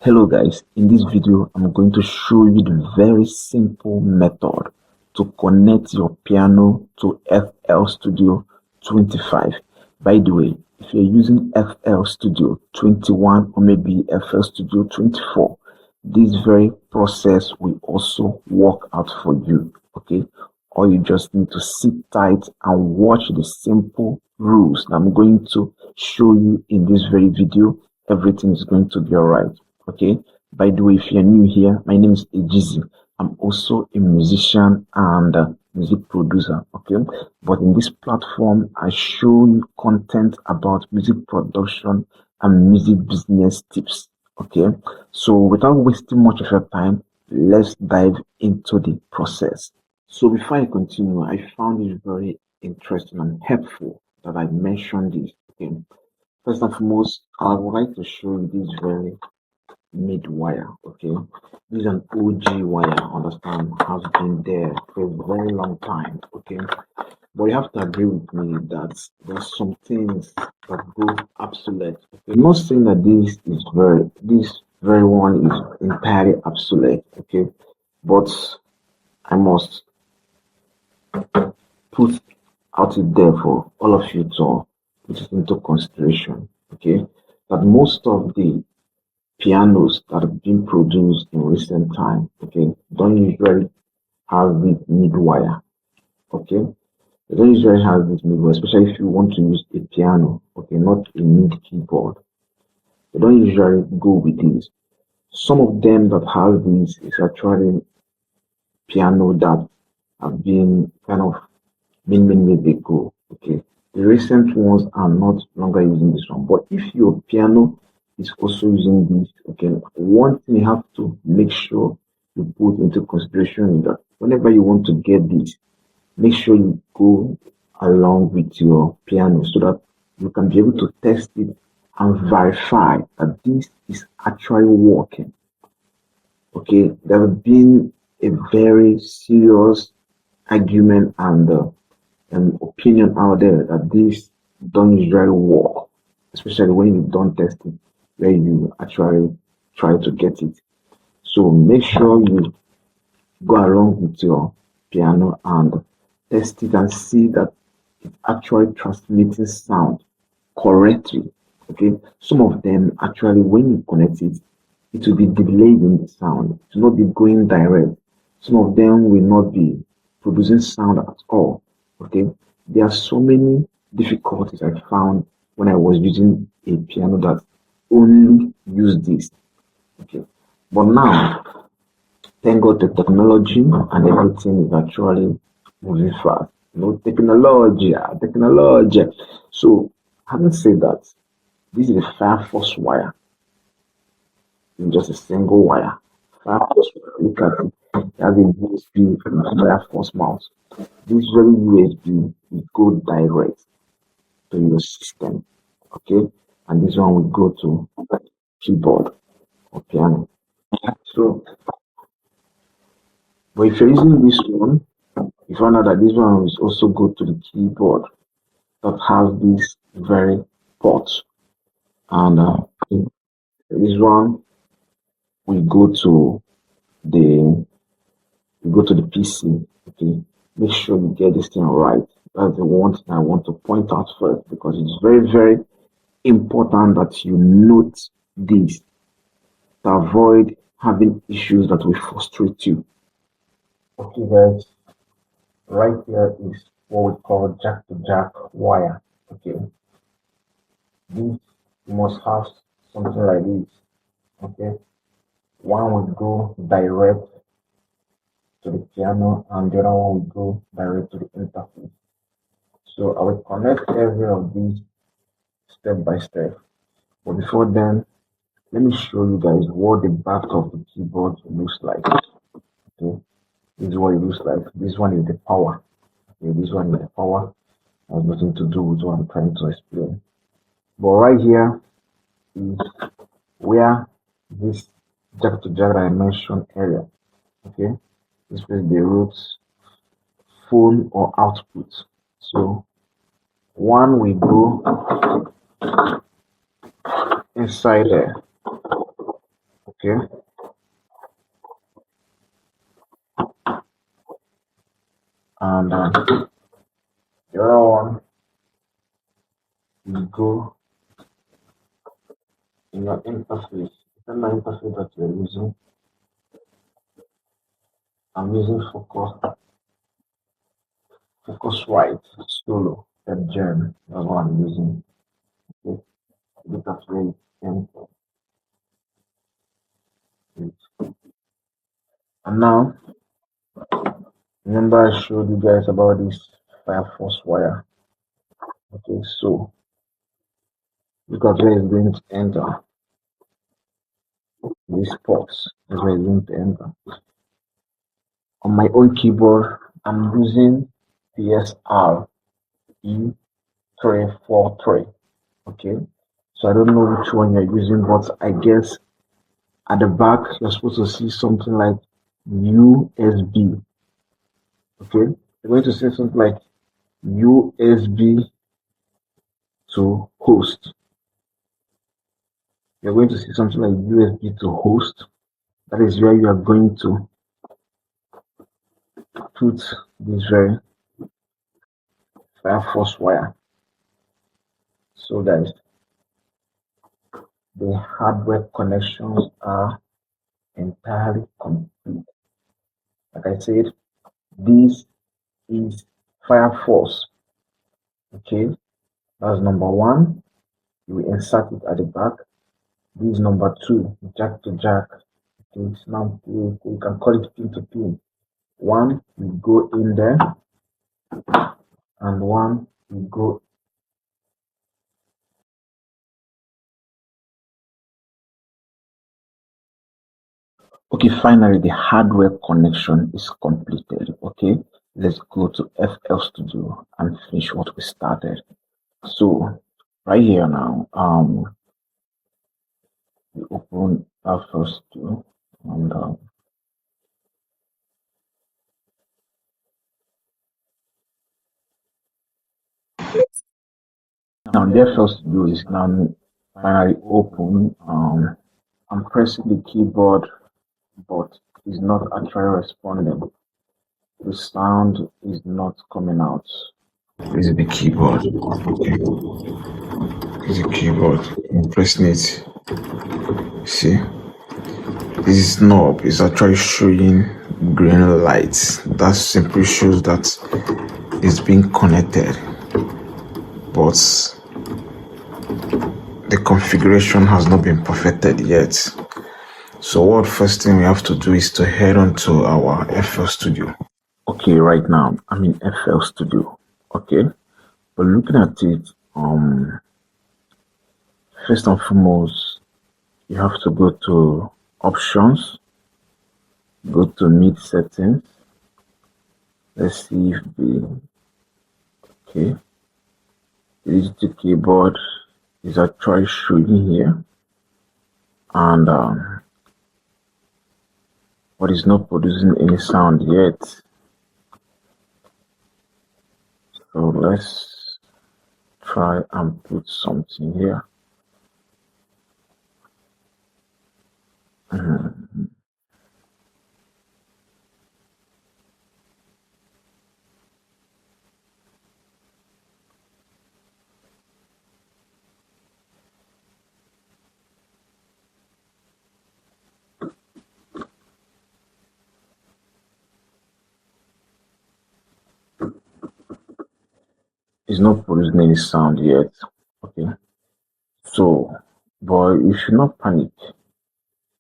Hello guys, in this video I'm going to show you the very simple method to connect your piano to FL Studio 25. By the way, if you're using FL Studio 21 or maybe FL Studio 24, this very process will also work out for you, okay? All you just need to sit tight and watch the simple rules that I'm going to show you in this very video. Everything is going to be alright. Okay, by the way, if you're new here, my name is Ejizi. I'm also a musician and music producer. Okay, but in this platform, I show you content about music production and music business tips. Okay, so without wasting much of your time, let's dive into the process. So before I continue, I found it very interesting and helpful that I mentioned this. Okay, first and foremost, I would like to show you this very mid wire. Okay, this is an OG wire, understand, has been there for a very long time. Okay, but you have to agree with me that there's some things that go obsolete. Okay? I'm not saying that this very one is entirely obsolete. Okay, but I must put out it there for all of you to put it into consideration. Okay, that most of the pianos that have been produced in recent time, okay, don't usually have this mid wire, okay? They don't usually have this mid wire, especially if you want to use a piano, okay, not a mid keyboard. They don't usually go with these. Some of them that have these is actually piano that have been kind of many years ago, okay? The recent ones are not longer using this one, but if your piano is also using this, okay, one thing you have to make sure you put into consideration is that whenever you want to get this, make sure you go along with your piano so that you can be able to test it and verify that this is actually working. Okay, there have been a very serious argument and an opinion out there that this don't usually work, especially when you don't test it where you actually try to get it. So make sure you go along with your piano and test it and see that it's actually transmitting sound correctly. Okay, some of them actually, when you connect it, it will be delaying the sound, it will not be going direct. Some of them will not be producing sound at all. Okay, there are so many difficulties I found when I was using a piano that only use this. Okay, but now, thank God, the technology and everything is actually moving fast. Technology. So, having said that, this is a Fire Force wire. It's just a single wire. Fire Force wire. Look at it. It has a USB and Fire Force mouse. This very USB will go direct to your system. Okay, and this one will go to keyboard or piano. So, but if you're using this one, you find out that this one is also go to the keyboard that has this very port, and this one will go to the PC. Okay, make sure you get this thing right. That's the one thing I want to point out first because it's very important that you note this to avoid having issues that will frustrate you. Okay, guys, right here is what we call jack to jack wire. Okay, this you must have something like this. Okay, one will go direct to the piano and the other one will go direct to the interface. So I will connect every of these step by step. But before then, let me show you guys what the back of the keyboard looks like. Okay, this is what it looks like. This one is the power. Okay, this one is the power. Has nothing to do with what I'm trying to explain. But right here is where this jack to jack that I mentioned earlier. Okay, this is the root phone or output. So one will go inside there. Okay, Okay. And the other one, you go in your interface. Depending on the interface that you're using, I'm using Focusrite Solo, that gem. That's what I'm using. Okay. Look at where it. And now, remember I showed you guys about this Fire Force wire. Okay, so look at where it's going to enter. These ports is where it's going to enter. On my own keyboard, I'm using PSR E343. Okay, so I don't know which one you're using, but I guess at the back you're supposed to see something like USB. Okay, you're going to say something like USB to host. You're going to see something like USB to host. That is where you are going to put this very Fire Force wire, so that the hardware connections are entirely complete. Like I said, this is Fire Force. Okay, that's number one. You insert it at the back. This is number two, jack to jack. Okay, so now you can call it pin to pin. One, you go in there, and one, you go. Okay, finally, the hardware connection is completed. Okay, let's go to FL Studio and finish what we started. So, right here now, we open FL Studio, and now the FL Studio is now finally open. I'm pressing the keyboard, but it's not actually responding. The sound is not coming out. This is the keyboard. Okay. This is the keyboard. I'm pressing it. See? This knob is actually showing green lights. That simply shows that it's being connected. But the configuration has not been perfected yet. So what first thing we have to do is to head on to our FL Studio. Okay, right now I'm in FL Studio. Okay, but looking at it, first and foremost, you have to go to options, go to mid settings. Let's see if the digital keyboard is actually showing here, and but it's not producing any sound yet. So let's try and put something here. It's not producing any sound yet. Okay, so but you should not panic,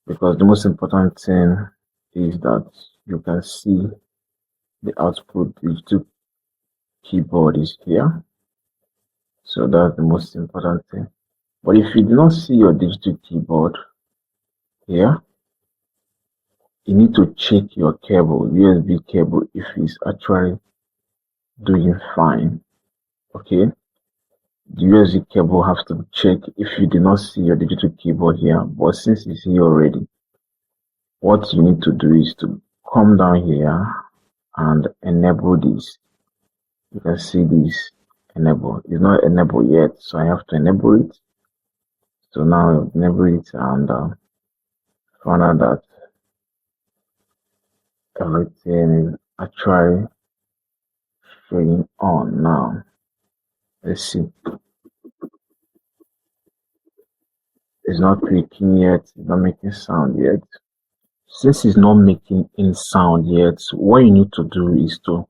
because the most important thing is that you can see the output digital keyboard is here. So that's the most important thing. But if you do not see your digital keyboard here, you need to check your cable, USB cable, if it's actually doing fine. Okay, the USB cable has to be checked if you do not see your digital keyboard here. But since it's here already, what you need to do is to come down here and enable this. You can see this enable. It's not enabled yet, so I have to enable it. So now I enable it, and Found out that everything is actually showing on now. Let's see. It's not clicking yet, it's not making sound yet. Since it's not making any sound yet, what you need to do is to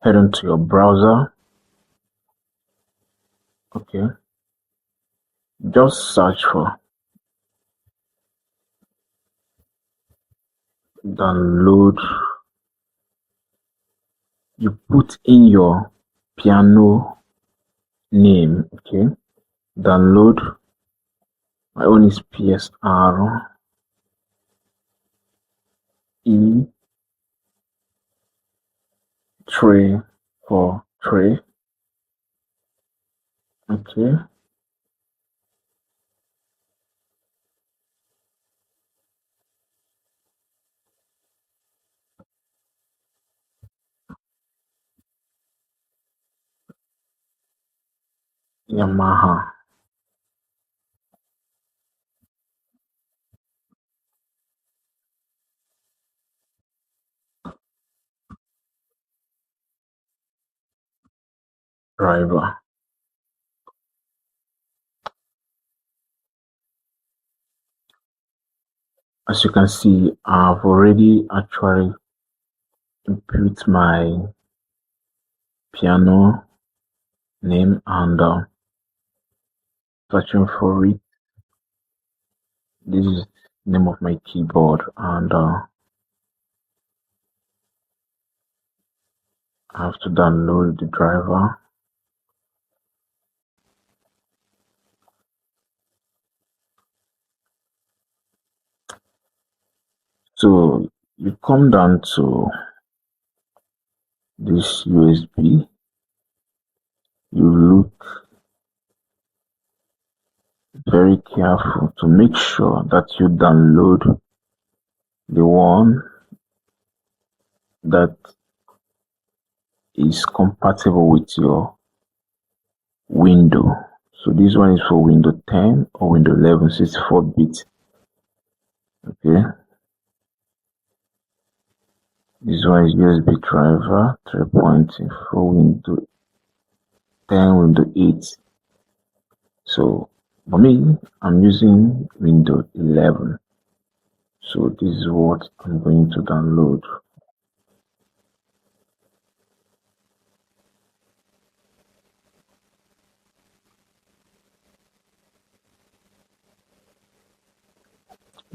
head into your browser. Okay, just search for download. You put in your piano name. Okay, download. My own is PSR E 343. Okay, Yamaha driver. As you can see, I've already actually input my piano name and searching for it. This is the name of my keyboard, and I have to download the driver. So you come down to this USB, you look very careful to make sure that you download the one that is compatible with your window. So this one is for Windows 10 or Windows 11, 64-bit. Okay, this one is USB driver 3.0 for Windows 10, Windows 8. So for me, I'm using Windows 11. So this is what I'm going to download.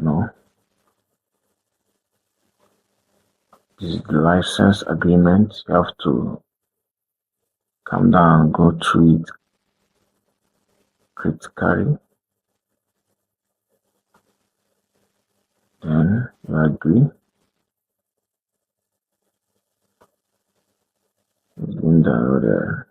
No, this is the license agreement. You have to come down and go through it critically. Then you agree. It's been downloaded.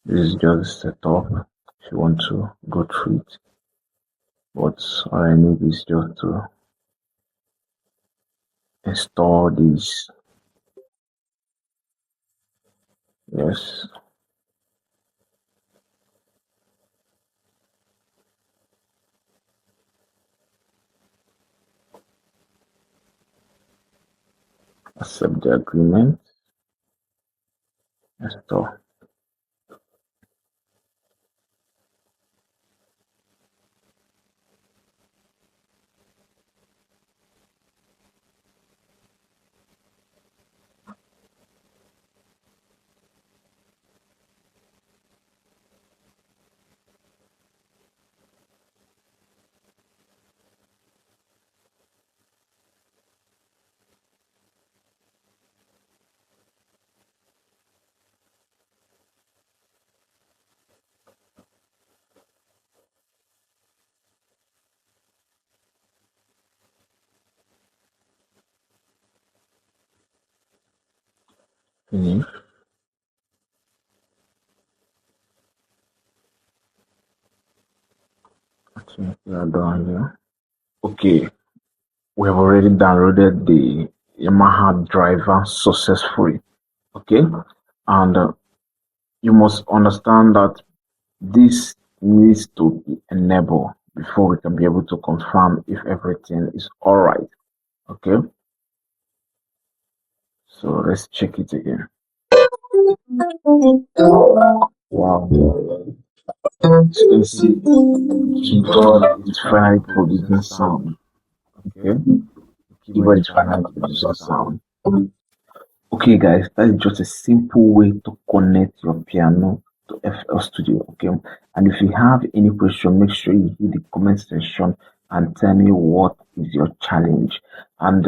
This is just setup if you want to go through it. But all I need is just to install this. Yes, accept the agreement, install. Finish. Okay, we are done here. Okay, we have already downloaded the Yamaha driver successfully. Okay, and you must understand that this needs to be enabled before we can be able to confirm if everything is all right. Okay, so let's check it again. Wow, as you can see, keyboard is finally producing sound. Okay, keyboard is finally producing sound. Okay, guys, that is just a simple way to connect your piano to FL Studio. Okay, and if you have any question, make sure you hit the comment section and tell me what is your challenge. And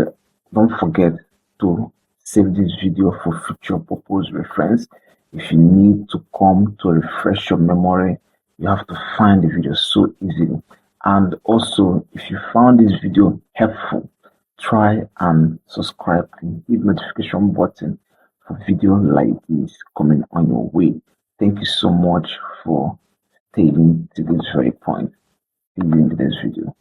don't forget to save this video for future purpose reference. If you need to come to refresh your memory, you have to find the video so easily. And also, if you found this video helpful, try and subscribe and hit notification button for video like this coming on your way. Thank you so much for staying to this very point. See you in the next video.